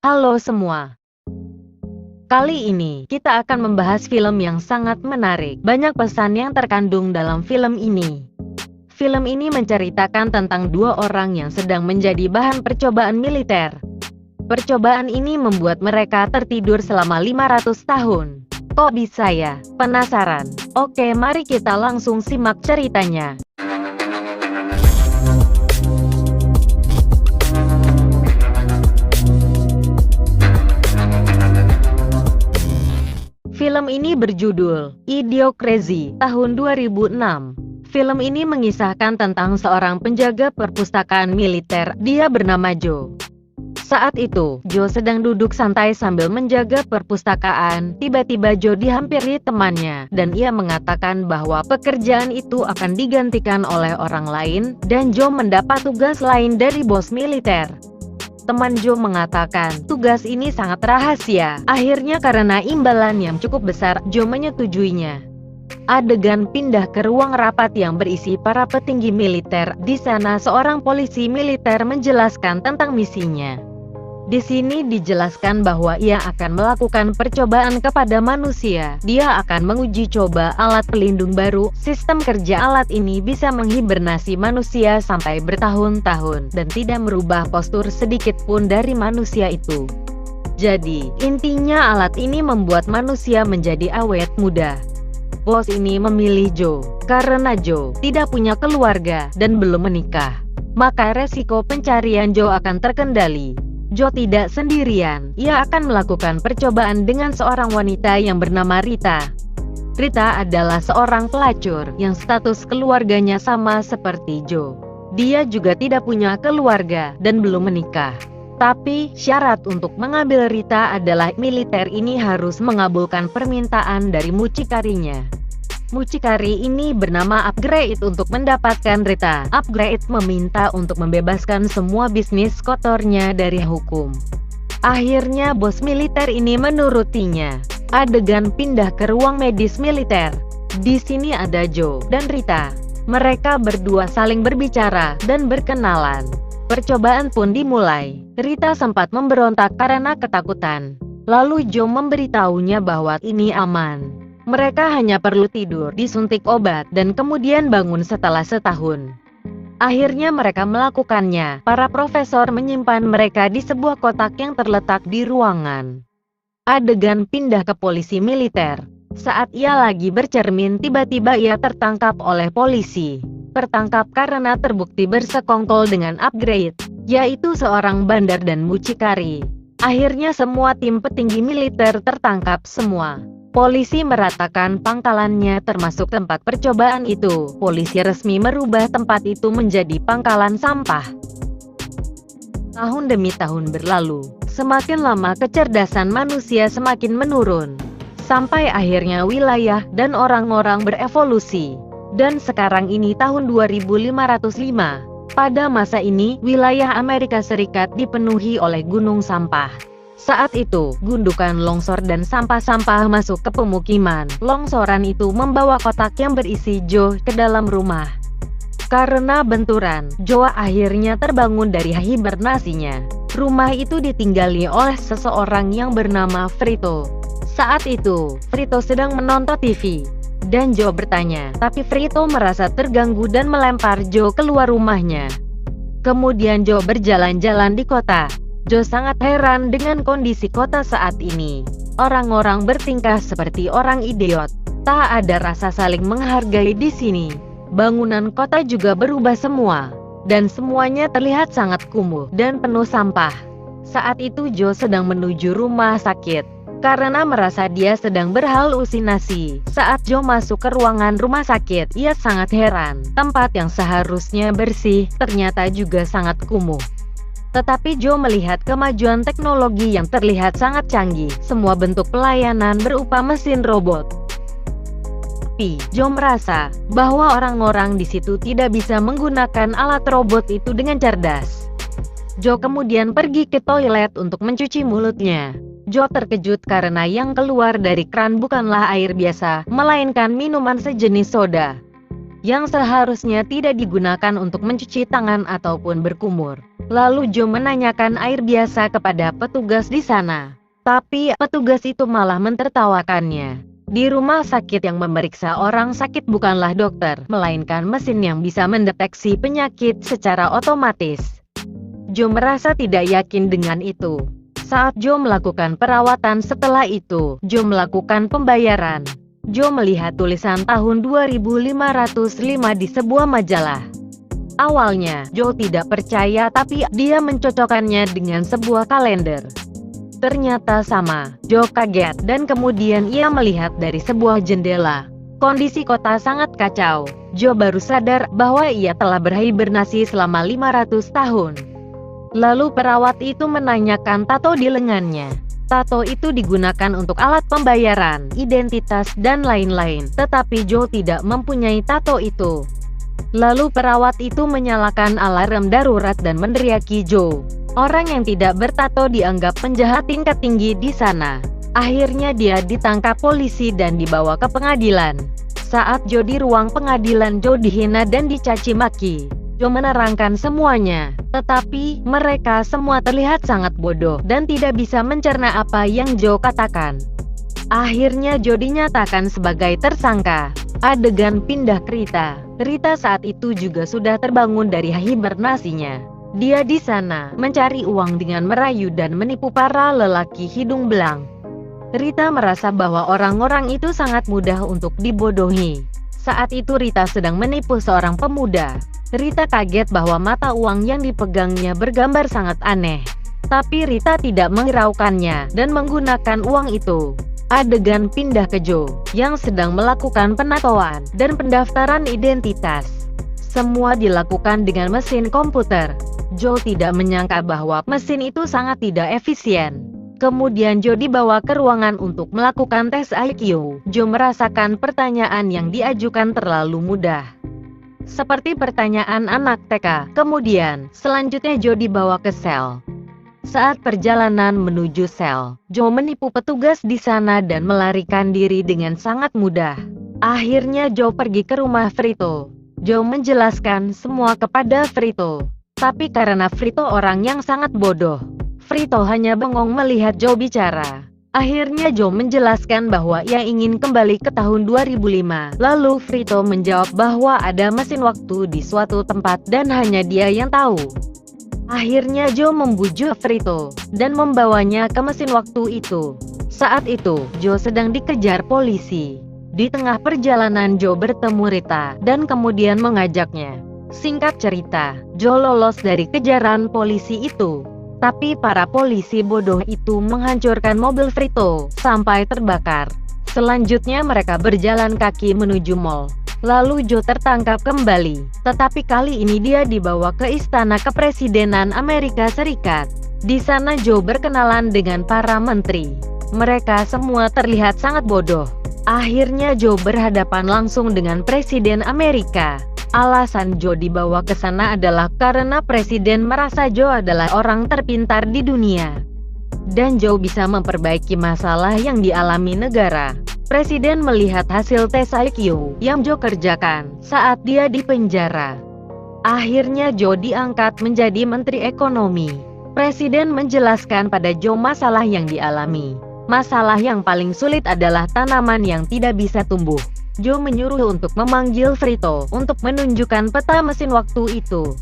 Halo semua. Kali ini, kita akan membahas film yang sangat menarik. Banyak pesan yang terkandung dalam film ini. Film ini menceritakan tentang dua orang yang sedang menjadi bahan percobaan militer. Percobaan ini membuat mereka tertidur selama 500 tahun. Kok bisa ya? Penasaran? Oke, mari kita langsung simak ceritanya. Film ini berjudul Idiocracy tahun 2006. Film ini mengisahkan tentang seorang penjaga perpustakaan militer. Dia bernama Joe. Saat itu, Joe sedang duduk santai sambil menjaga perpustakaan. Tiba-tiba Joe dihampiri temannya, dan ia mengatakan bahwa pekerjaan itu akan digantikan oleh orang lain, dan Joe mendapat tugas lain dari bos militer. Teman Joe mengatakan, tugas ini sangat rahasia. Akhirnya karena imbalan yang cukup besar, Joe menyetujuinya. Adegan pindah ke ruang rapat yang berisi para petinggi militer. Di sana seorang polisi militer menjelaskan tentang misinya. Di sini dijelaskan bahwa ia akan melakukan percobaan kepada manusia. Dia akan menguji coba alat pelindung baru. Sistem kerja alat ini bisa menghibernasi manusia sampai bertahun-tahun dan tidak merubah postur sedikit pun dari manusia itu. Jadi, intinya alat ini membuat manusia menjadi awet muda. Bos ini memilih Joe karena Joe tidak punya keluarga dan belum menikah. Maka resiko pencarian Joe akan terkendali. Joe tidak sendirian, ia akan melakukan percobaan dengan seorang wanita yang bernama Rita. Rita adalah seorang pelacur yang status keluarganya sama seperti Joe. Dia juga tidak punya keluarga dan belum menikah. Tapi, syarat untuk mengambil Rita adalah militer ini harus mengabulkan permintaan dari mucikarinya. Mucikari ini bernama Upgrade untuk mendapatkan Rita. Upgrade meminta untuk membebaskan semua bisnis kotornya dari hukum. Akhirnya bos militer ini menurutinya. Adegan pindah ke ruang medis militer. Di sini ada Joe dan Rita. Mereka berdua saling berbicara dan berkenalan. Percobaan pun dimulai. Rita sempat memberontak karena ketakutan. Lalu Joe memberitahunya bahwa ini aman. Mereka hanya perlu tidur, disuntik obat, dan kemudian bangun setelah setahun. Akhirnya mereka melakukannya. Para profesor menyimpan mereka di sebuah kotak yang terletak di ruangan. Adegan pindah ke polisi militer. Saat ia lagi bercermin, tiba-tiba ia tertangkap oleh polisi. Tertangkap karena terbukti bersekongkol dengan Upgrade, yaitu seorang bandar dan mucikari. Akhirnya semua tim petinggi militer tertangkap semua. Polisi meratakan pangkalannya termasuk tempat percobaan itu. Polisi resmi merubah tempat itu menjadi pangkalan sampah. Tahun demi tahun berlalu. Semakin lama kecerdasan manusia semakin menurun. Sampai akhirnya wilayah dan orang-orang berevolusi. Dan sekarang ini tahun 2505. Pada masa ini, wilayah Amerika Serikat dipenuhi oleh gunung sampah. Saat itu, gundukan longsor dan sampah-sampah masuk ke pemukiman. Longsoran itu membawa kotak yang berisi Joe ke dalam rumah. Karena benturan, Joe akhirnya terbangun dari hibernasinya. Rumah itu ditinggali oleh seseorang yang bernama Frito. Saat itu, Frito sedang menonton TV. Dan Joe bertanya, tapi Frito merasa terganggu dan melempar Joe keluar rumahnya. Kemudian Joe berjalan-jalan di kota. Joe sangat heran dengan kondisi kota saat ini. Orang-orang bertingkah seperti orang idiot. Tak ada rasa saling menghargai di sini. Bangunan kota juga berubah semua. Dan semuanya terlihat sangat kumuh dan penuh sampah. Saat itu Joe sedang menuju rumah sakit. Karena merasa dia sedang berhalusinasi. Saat Joe masuk ke ruangan rumah sakit, ia sangat heran. Tempat yang seharusnya bersih, ternyata juga sangat kumuh. Tetapi Joe melihat kemajuan teknologi yang terlihat sangat canggih. Semua bentuk pelayanan berupa mesin robot. Tapi, Joe merasa bahwa orang-orang di situ tidak bisa menggunakan alat robot itu dengan cerdas. Joe kemudian pergi ke toilet untuk mencuci mulutnya. Joe terkejut karena yang keluar dari kran bukanlah air biasa, melainkan minuman sejenis soda. yang seharusnya tidak digunakan untuk mencuci tangan ataupun berkumur. Lalu Joe menanyakan air biasa kepada petugas di sana. Tapi petugas itu malah mentertawakannya. Di rumah sakit yang memeriksa orang sakit bukanlah dokter, melainkan mesin yang bisa mendeteksi penyakit secara otomatis. Joe merasa tidak yakin dengan itu. Saat Joe melakukan perawatan setelah itu, Joe melakukan pembayaran. Joe melihat tulisan tahun 2505 di sebuah majalah. Awalnya, Joe tidak percaya tapi dia mencocokkannya dengan sebuah kalender. Ternyata sama. Joe kaget dan kemudian ia melihat dari sebuah jendela. Kondisi kota sangat kacau. Joe baru sadar bahwa ia telah berhibernasi selama 500 tahun. Lalu perawat itu menanyakan tato di lengannya. Tato itu digunakan untuk alat pembayaran, identitas, dan lain-lain. Tetapi Joe tidak mempunyai tato itu. Lalu perawat itu menyalakan alarm darurat dan meneriaki Joe. Orang yang tidak bertato dianggap penjahat tingkat tinggi di sana. Akhirnya dia ditangkap polisi dan dibawa ke pengadilan. Saat Joe di ruang pengadilan, Joe dihina dan dicaci maki. Joe menerangkan semuanya, tetapi mereka semua terlihat sangat bodoh dan tidak bisa mencerna apa yang Joe katakan. Akhirnya Joe dinyatakan sebagai tersangka. Adegan pindah ke Rita. Rita saat itu juga sudah terbangun dari hibernasinya. Dia di sana mencari uang dengan merayu dan menipu para lelaki hidung belang. Rita merasa bahwa orang-orang itu sangat mudah untuk dibodohi. Saat itu Rita sedang menipu seorang pemuda. Rita kaget bahwa mata uang yang dipegangnya bergambar sangat aneh. Tapi Rita tidak menghiraukannya dan menggunakan uang itu. Adegan pindah ke Joe, yang sedang melakukan penatoan dan pendaftaran identitas. Semua dilakukan dengan mesin komputer. Joe tidak menyangka bahwa mesin itu sangat tidak efisien. Kemudian Joe dibawa ke ruangan untuk melakukan tes IQ. Joe merasakan pertanyaan yang diajukan terlalu mudah. Seperti pertanyaan anak TK. Kemudian, selanjutnya Joe dibawa ke sel. Saat perjalanan menuju sel, Joe menipu petugas di sana dan melarikan diri dengan sangat mudah. Akhirnya Joe pergi ke rumah Frito. Joe menjelaskan semua kepada Frito. Tapi karena Frito orang yang sangat bodoh, Frito hanya bengong melihat Joe bicara. Akhirnya Joe menjelaskan bahwa ia ingin kembali ke tahun 2005. Lalu Frito menjawab bahwa ada mesin waktu di suatu tempat dan hanya dia yang tahu. Akhirnya Joe membujuk Frito dan membawanya ke mesin waktu itu. Saat itu, Joe sedang dikejar polisi. Di tengah perjalanan Joe bertemu Rita dan kemudian mengajaknya. Singkat cerita, Joe lolos dari kejaran polisi itu. Tapi para polisi bodoh itu menghancurkan mobil Frito sampai terbakar. Selanjutnya mereka berjalan kaki menuju mall. Lalu Joe tertangkap kembali. Tetapi kali ini dia dibawa ke istana kepresidenan Amerika Serikat. Di sana Joe berkenalan dengan para menteri. Mereka semua terlihat sangat bodoh. Akhirnya Joe berhadapan langsung dengan Presiden Amerika. Alasan Joe dibawa ke sana adalah karena Presiden merasa Joe adalah orang terpintar di dunia. Dan Joe bisa memperbaiki masalah yang dialami negara. Presiden melihat hasil tes IQ yang Joe kerjakan saat dia di penjara. Akhirnya Joe diangkat menjadi Menteri Ekonomi. Presiden menjelaskan pada Joe masalah yang dialami. Masalah yang paling sulit adalah tanaman yang tidak bisa tumbuh. Joe menyuruh untuk memanggil Frito untuk menunjukkan peta mesin waktu itu.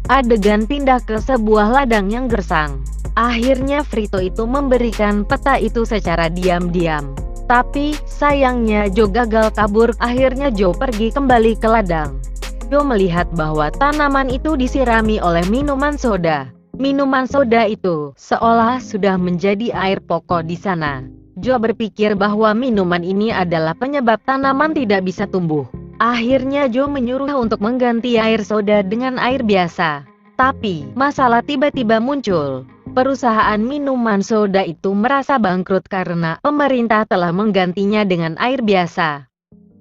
Adegan pindah ke sebuah ladang yang gersang. Akhirnya Frito itu memberikan peta itu secara diam-diam. Tapi, sayangnya Joe gagal kabur. Akhirnya Joe pergi kembali ke ladang. Joe melihat bahwa tanaman itu disirami oleh minuman soda. Minuman soda itu seolah sudah menjadi air pokok di sana. Joe berpikir bahwa minuman ini adalah penyebab tanaman tidak bisa tumbuh. Akhirnya Joe menyuruh untuk mengganti air soda dengan air biasa. Tapi, masalah tiba-tiba muncul. Perusahaan minuman soda itu merasa bangkrut karena pemerintah telah menggantinya dengan air biasa.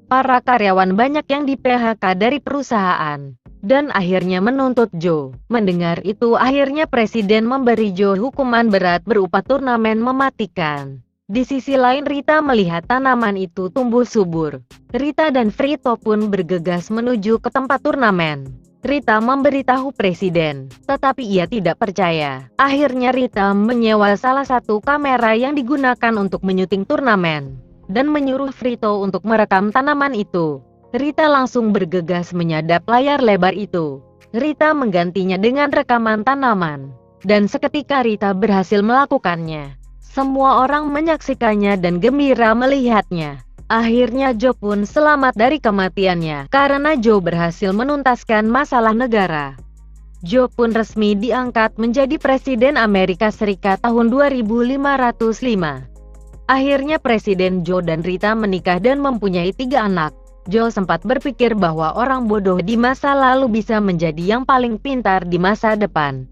Para karyawan banyak yang di-PHK dari perusahaan. Dan akhirnya menuntut Joe. Mendengar itu akhirnya Presiden memberi Joe hukuman berat berupa turnamen mematikan. Di sisi lain Rita melihat tanaman itu tumbuh subur. Rita dan Frito pun bergegas menuju ke tempat turnamen. Rita memberitahu presiden, tetapi ia tidak percaya. Akhirnya Rita menyewa salah satu kamera yang digunakan untuk menyuting turnamen, dan menyuruh Frito untuk merekam tanaman itu. Rita langsung bergegas menyadap layar lebar itu. Rita menggantinya dengan rekaman tanaman, dan seketika Rita berhasil melakukannya. Semua orang menyaksikannya dan gembira melihatnya. Akhirnya Joe pun selamat dari kematiannya, karena Joe berhasil menuntaskan masalah negara. Joe pun resmi diangkat menjadi Presiden Amerika Serikat tahun 2505. Akhirnya Presiden Joe dan Rita menikah dan mempunyai 3 anak. Joe sempat berpikir bahwa orang bodoh di masa lalu bisa menjadi yang paling pintar di masa depan.